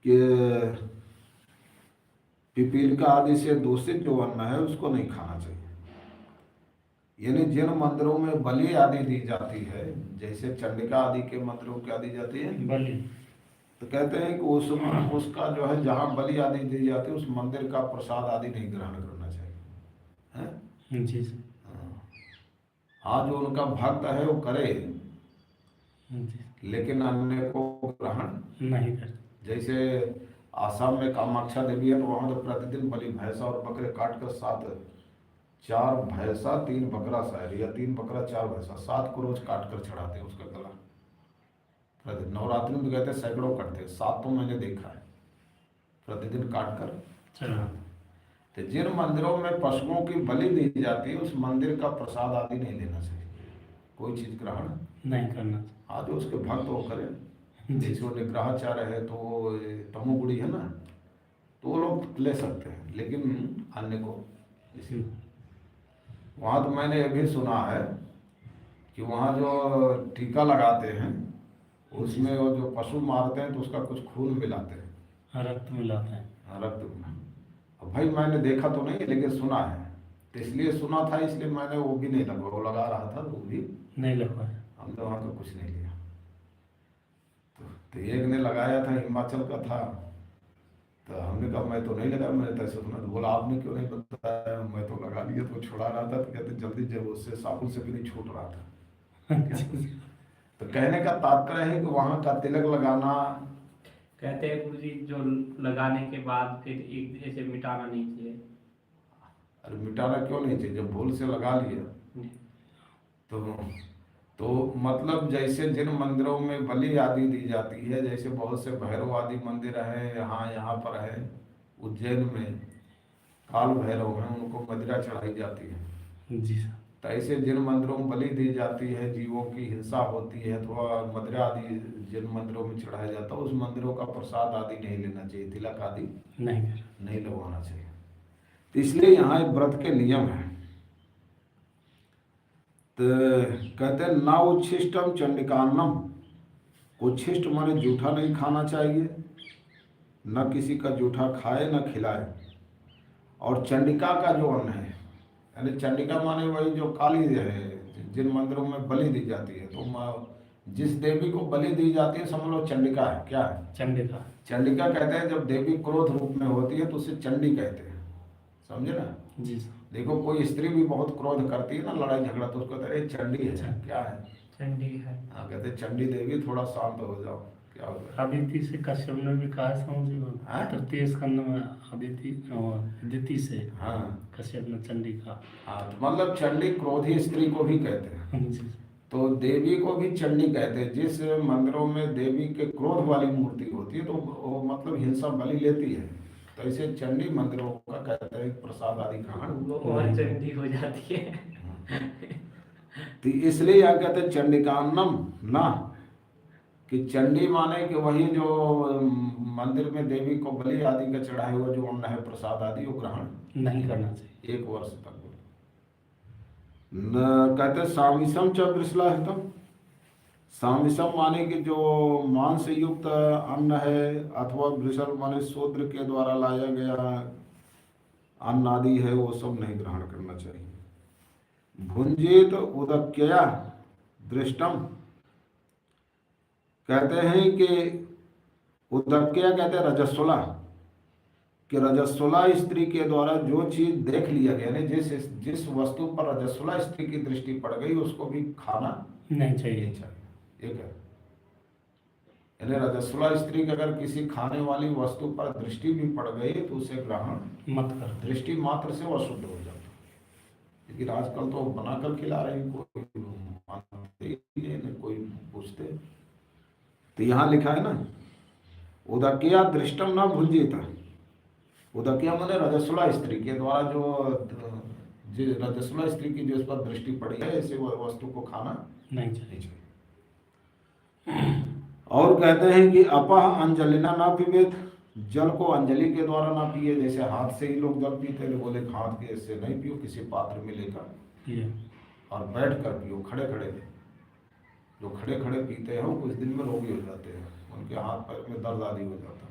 कि पिपीलिका आदि से दूषित जो अन्न है उसको नहीं खाना चाहिए। यानी जिन मंदिरों में बलि आदि दी जाती है, जैसे चंडिका आदि के मंदिरों क्या दी जाती है, बलि, तो कहते हैं कि उसका जो है जहाँ बलि आदि दी जाती है उस मंदिर का प्रसाद आदि नहीं ग्रहण करना चाहिए, है। जी सर। हाँ, जो उनका भक्त है वो करे, जी, लेकिन अन्य को ग्रहण। नहीं कर। जैसे आसाम में कामाख्या देवी है, तो वहाँ तो प्रतिदिन बलि भैंसा और बकरे काट कर 4 भैंसा 3 बकरा शायद, या 3 बकरा 4 भैंसा 7 को रोज काट कर चढ़ाते हैं उसका गला। प्रतिदिन नवरात्रि में कहते हैं सैकड़ों कटते हैं, 7 तो मैंने देखा है प्रतिदिन काट कर चलो। तो जिन मंदिरों में पशुओं की बलि दी जाती है उस मंदिर का प्रसाद आदि नहीं लेना चाहिए, कोई चीज ग्रहण नहीं करना। हाँ, जो उसके भक्त वो करें। जी। जैसे वो निग्रहाचार्य है तो वो तमोगुणी है ना, तो वो लोग ले सकते हैं, लेकिन अन्य को इसी। वहाँ तो मैंने ये भी सुना है कि वहाँ जो टीका लगाते हैं उसमें वो जो पशु मारते हैं तो उसका कुछ खून मिलाते हैं, रक्त मिलाते हैं। रक्त में। अब भाई मैंने देखा तो नहीं लेकिन सुना है, तो इसलिए सुना था इसलिए मैंने वो भी नहीं लगा, वो लगा रहा था तो वो भी नहीं लगवाया। हमने वहाँ का कुछ नहीं लिया। तो एक ने लगाया था, हिमाचल का था, तो हमने कहा मैं तो नहीं लगा, मैंने तो ऐसे सुना। तो बोला आपने क्यों नहीं बताया, मैं तो लगा लिया, तो छुड़ा रहा था। तो कहते जल्दी जब उससे साबुन से भी नहीं छूट रहा था क्या? तो कहने का तात्पर्य है कि वहाँ का तिलक लगाना, कहते हैं गुरु जी जो लगाने के बाद फिर एक ऐसे मिटाना नहीं चाहिए। अरे मिटाना क्यों नहीं चाहिए, जब भूल से लगा लिया तो मतलब जैसे जिन मंदिरों में बलि आदि दी जाती है, जैसे बहुत से भैरव आदि मंदिर हैं, यहाँ पर है उज्जैन में काल भैरव हैं, उनको मदिरा चढ़ाई जाती है। जी सर। तो ऐसे जिन मंदिरों में बलि दी जाती है, जीवों की हिंसा होती है, अथवा मदिरा आदि जिन मंदिरों में चढ़ाया जाता है उस मंदिरों का प्रसाद आदि नहीं लेना चाहिए, तिलक आदि नहीं लगवाना चाहिए। तो इसलिए यहाँ एक व्रत के नियम है। तो कहते हैं ना उच्छिष्टम चंडिकान्नम, उच्छिष्ट माने जूठा नहीं खाना चाहिए, न किसी का जूठा खाए न खिलाए। और चंडिका का जो अन्न है, यानी चंडिका माने वही जो काली है, जिन मंदिरों में बलि दी जाती है, तो जिस देवी को बलि दी जाती है समझ लो चंडिका है। क्या है? चंडिका। चंडिका कहते हैं जब देवी क्रोध रूप में होती है तो उसे चंडी कहते हैं, समझे ना। जी सर। देखो कोई स्त्री भी बहुत क्रोध करती है ना, लड़ाई झगड़ा, तो उसको कहते हैं चंडी है। क्या है? चंडी है। हाँ, कहते हैं चंडी देवी थोड़ा शांत हो जाओ, क्या हो गया। अदिति से कश्यप ने भी कहा हाँ? तृतीय स्कंद में अदिति और अदिति से हाँ कश्यप ने चंडी कहा। हाँ, तो मतलब चंडी क्रोधी स्त्री को भी कहते हैं, जी। तो देवी को भी चंडी कहते हैं। जिस मंदिरों में देवी के क्रोध वाली मूर्ति होती है तो वो मतलब हिंसा बलि लेती है, तो ऐसे चंडी मंदिरों का कहते हैं प्रसाद आदि ग्रहण वो और चंडी हो जाती है। तो इसलिए यहाँ कहते हैं चंडिकान्नम ना, कि चंडी माने कि वही जो मंदिर में देवी को बलि आदि का चढ़ाए हुआ जो अन्न है प्रसाद आदि वो ग्रहण नहीं करना चाहिए 1 वर्ष तक। न कहते सामिसम च वृषलाहितम, सामिसम माने कि जो मांस युक्त अन्न है, अथवा वृषल माने शूद्र के द्वारा लाया गया अन्न आदि है, वो सब नहीं ग्रहण करना चाहिए। भुंजित उदक्यया दृष्टम, कहते हैं कि उदक्या कहते हैं रजस्वला, कि रजस्वला स्त्री के द्वारा जो चीज देख लिया गया, यानी जिस वस्तु पर रजस्वला स्त्री की दृष्टि पड़ गई उसको भी खाना नहीं चाहिए। एक है, यानी रजस्वला स्त्री की अगर किसी खाने वाली वस्तु पर दृष्टि भी पड़ गई तो उसे ग्रहण मत कर। दृष्टि मात्र से वह शुद्ध हो जाता। लेकिन आजकल तो बनाकर खिला रहे हैं, कोई मानते ही नहीं, कोई पूछते। तो यहाँ लिखा है ना उदकिया दृष्टम न भुंजित, उदकिया मैंने रजस्वला स्त्री के द्वारा जो रजस्वला स्त्री की जिस पर दृष्टि पड़ी है ऐसे वह वस्तु को खाना नहीं चाहिए। और कहते हैं कि अपह अंजलिना ना पीवेत, जल को अंजलि के द्वारा ना पिए, जैसे हाथ से ही लोग जल पीते हैं, बोले हाथ के से नहीं पियो, किसी पात्र में लेकर और बैठ कर पियो, खड़े खड़े। जो खड़े खड़े पीते हैं वो कुछ दिन में रोगी हो जाते हैं, उनके हाथ पैर में दर्द आदि हो जाता है।